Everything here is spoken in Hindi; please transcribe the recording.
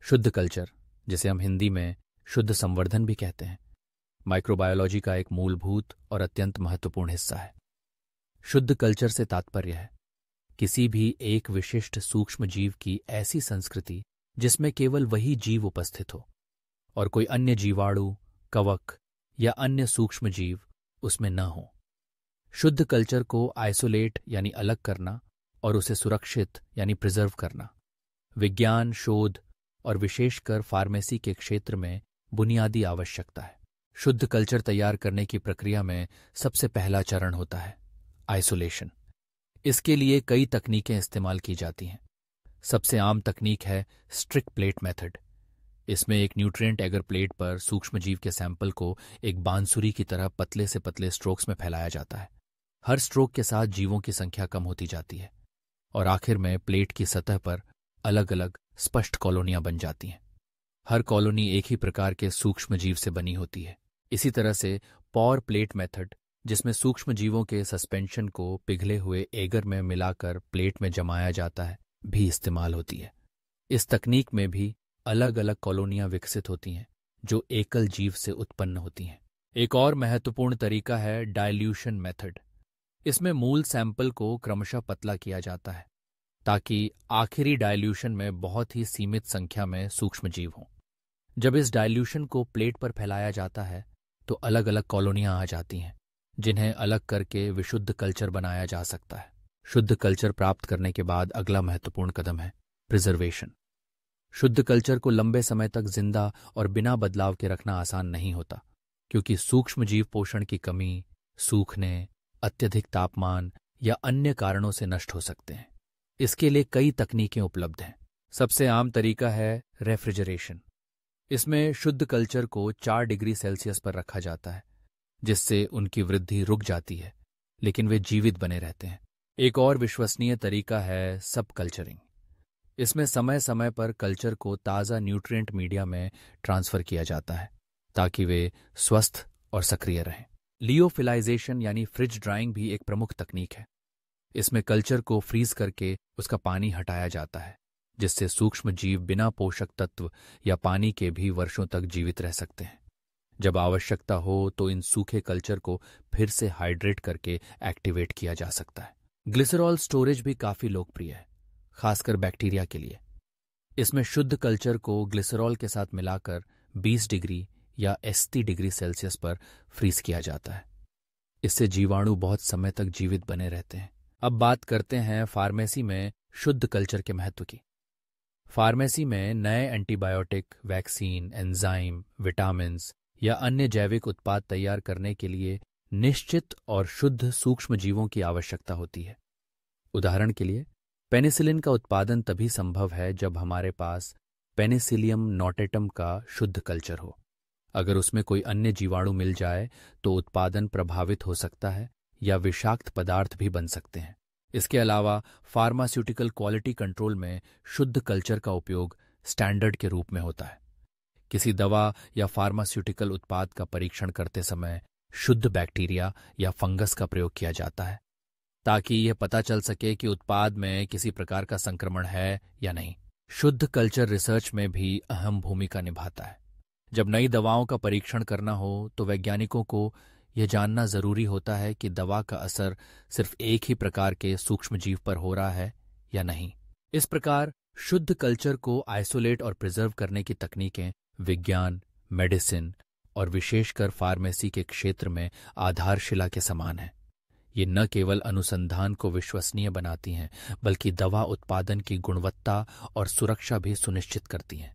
शुद्ध कल्चर, जिसे हम हिंदी में शुद्ध संवर्धन भी कहते हैं, माइक्रोबायोलॉजी का एक मूलभूत और अत्यंत महत्वपूर्ण हिस्सा है। शुद्ध कल्चर से तात्पर्य है किसी भी एक विशिष्ट सूक्ष्म जीव की ऐसी संस्कृति जिसमें केवल वही जीव उपस्थित हो और कोई अन्य जीवाणु, कवक या अन्य सूक्ष्म जीव उसमें न हो। शुद्ध कल्चर को आइसोलेट यानी अलग करना और उसे सुरक्षित यानी प्रिजर्व करना विज्ञान, शोध और विशेषकर फार्मेसी के क्षेत्र में बुनियादी आवश्यकता है। शुद्ध कल्चर तैयार करने की प्रक्रिया में सबसे पहला चरण होता है आइसोलेशन। इसके लिए कई तकनीकें इस्तेमाल की जाती हैं। सबसे आम तकनीक है स्ट्रिक्ट प्लेट मेथड। इसमें एक न्यूट्रिएंट एगर प्लेट पर सूक्ष्मजीव के सैंपल को एक बांसुरी की तरह पतले से पतले स्ट्रोक्स में फैलाया जाता है। हर स्ट्रोक के साथ जीवों की संख्या कम होती जाती है और आखिर में प्लेट की सतह पर अलग अलग स्पष्ट कॉलोनियां बन जाती हैं। हर कॉलोनी एक ही प्रकार के सूक्ष्म जीव से बनी होती है। इसी तरह से पॉर प्लेट मेथड, जिसमें सूक्ष्म जीवों के सस्पेंशन को पिघले हुए एगर में मिलाकर प्लेट में जमाया जाता है, भी इस्तेमाल होती है। इस तकनीक में भी अलग अलग कॉलोनियां विकसित होती हैं जो एकल जीव से उत्पन्न होती हैं। एक और महत्वपूर्ण तरीका है डाइल्यूशन मेथड। इसमें मूल सैंपल को क्रमशः पतला किया जाता है ताकि आखिरी डाइल्यूशन में बहुत ही सीमित संख्या में सूक्ष्म जीव हों। जब इस डाइल्यूशन को प्लेट पर फैलाया जाता है तो अलग अलग कॉलोनियां आ जाती हैं जिन्हें अलग करके विशुद्ध कल्चर बनाया जा सकता है। शुद्ध कल्चर प्राप्त करने के बाद अगला महत्वपूर्ण कदम है प्रिजर्वेशन। शुद्ध कल्चर को लंबे समय तक जिंदा और बिना बदलाव के रखना आसान नहीं होता, क्योंकि सूक्ष्म जीव पोषण की कमी, सूखने, अत्यधिक तापमान या अन्य कारणों से नष्ट हो सकते हैं। इसके लिए कई तकनीकें उपलब्ध हैं। सबसे आम तरीका है रेफ्रिजरेशन। इसमें शुद्ध कल्चर को 4 डिग्री सेल्सियस पर रखा जाता है, जिससे उनकी वृद्धि रुक जाती है, लेकिन वे जीवित बने रहते हैं। एक और विश्वसनीय तरीका है सब कल्चरिंग। इसमें समय समय पर कल्चर को ताज़ा न्यूट्रिएंट मीडिया में ट्रांसफर किया जाता है ताकि वे स्वस्थ और सक्रिय रहें। लियोफिलाइजेशन यानी फ्रिज ड्राइंग भी एक प्रमुख तकनीक है। इसमें कल्चर को फ्रीज करके उसका पानी हटाया जाता है, जिससे सूक्ष्म जीव बिना पोषक तत्व या पानी के भी वर्षों तक जीवित रह सकते हैं। जब आवश्यकता हो तो इन सूखे कल्चर को फिर से हाइड्रेट करके एक्टिवेट किया जा सकता है। ग्लिसरॉल स्टोरेज भी काफ़ी लोकप्रिय है, खासकर बैक्टीरिया के लिए। इसमें शुद्ध कल्चर को ग्लिसरॉल के साथ मिलाकर 20 डिग्री या 80 डिग्री सेल्सियस पर फ्रीज किया जाता है। इससे जीवाणु बहुत समय तक जीवित बने रहते हैं। अब बात करते हैं फार्मेसी में शुद्ध कल्चर के महत्व की। फार्मेसी में नए एंटीबायोटिक, वैक्सीन, एंजाइम, विटामिन्स या अन्य जैविक उत्पाद तैयार करने के लिए निश्चित और शुद्ध सूक्ष्म जीवों की आवश्यकता होती है। उदाहरण के लिए, पेनिसिलिन का उत्पादन तभी संभव है जब हमारे पास पेनिसिलियम नोटेटम का शुद्ध कल्चर हो। अगर उसमें कोई अन्य जीवाणु मिल जाए तो उत्पादन प्रभावित हो सकता है या विषाक्त पदार्थ भी बन सकते हैं। इसके अलावा फार्मास्यूटिकल क्वालिटी कंट्रोल में शुद्ध कल्चर का उपयोग स्टैंडर्ड के रूप में होता है। किसी दवा या फार्मास्यूटिकल उत्पाद का परीक्षण करते समय शुद्ध बैक्टीरिया या फंगस का प्रयोग किया जाता है ताकि यह पता चल सके कि उत्पाद में किसी प्रकार का संक्रमण है या नहीं। शुद्ध कल्चर रिसर्च में भी अहम भूमिका निभाता है। जब नई दवाओं का परीक्षण करना हो तो वैज्ञानिकों को यह जानना जरूरी होता है कि दवा का असर सिर्फ एक ही प्रकार के सूक्ष्मजीव पर हो रहा है या नहीं। इस प्रकार शुद्ध कल्चर को आइसोलेट और प्रिजर्व करने की तकनीकें विज्ञान, मेडिसिन और विशेषकर फार्मेसी के क्षेत्र में आधारशिला के समान हैं। ये न केवल अनुसंधान को विश्वसनीय बनाती हैं, बल्कि दवा उत्पादन की गुणवत्ता और सुरक्षा भी सुनिश्चित करती हैं।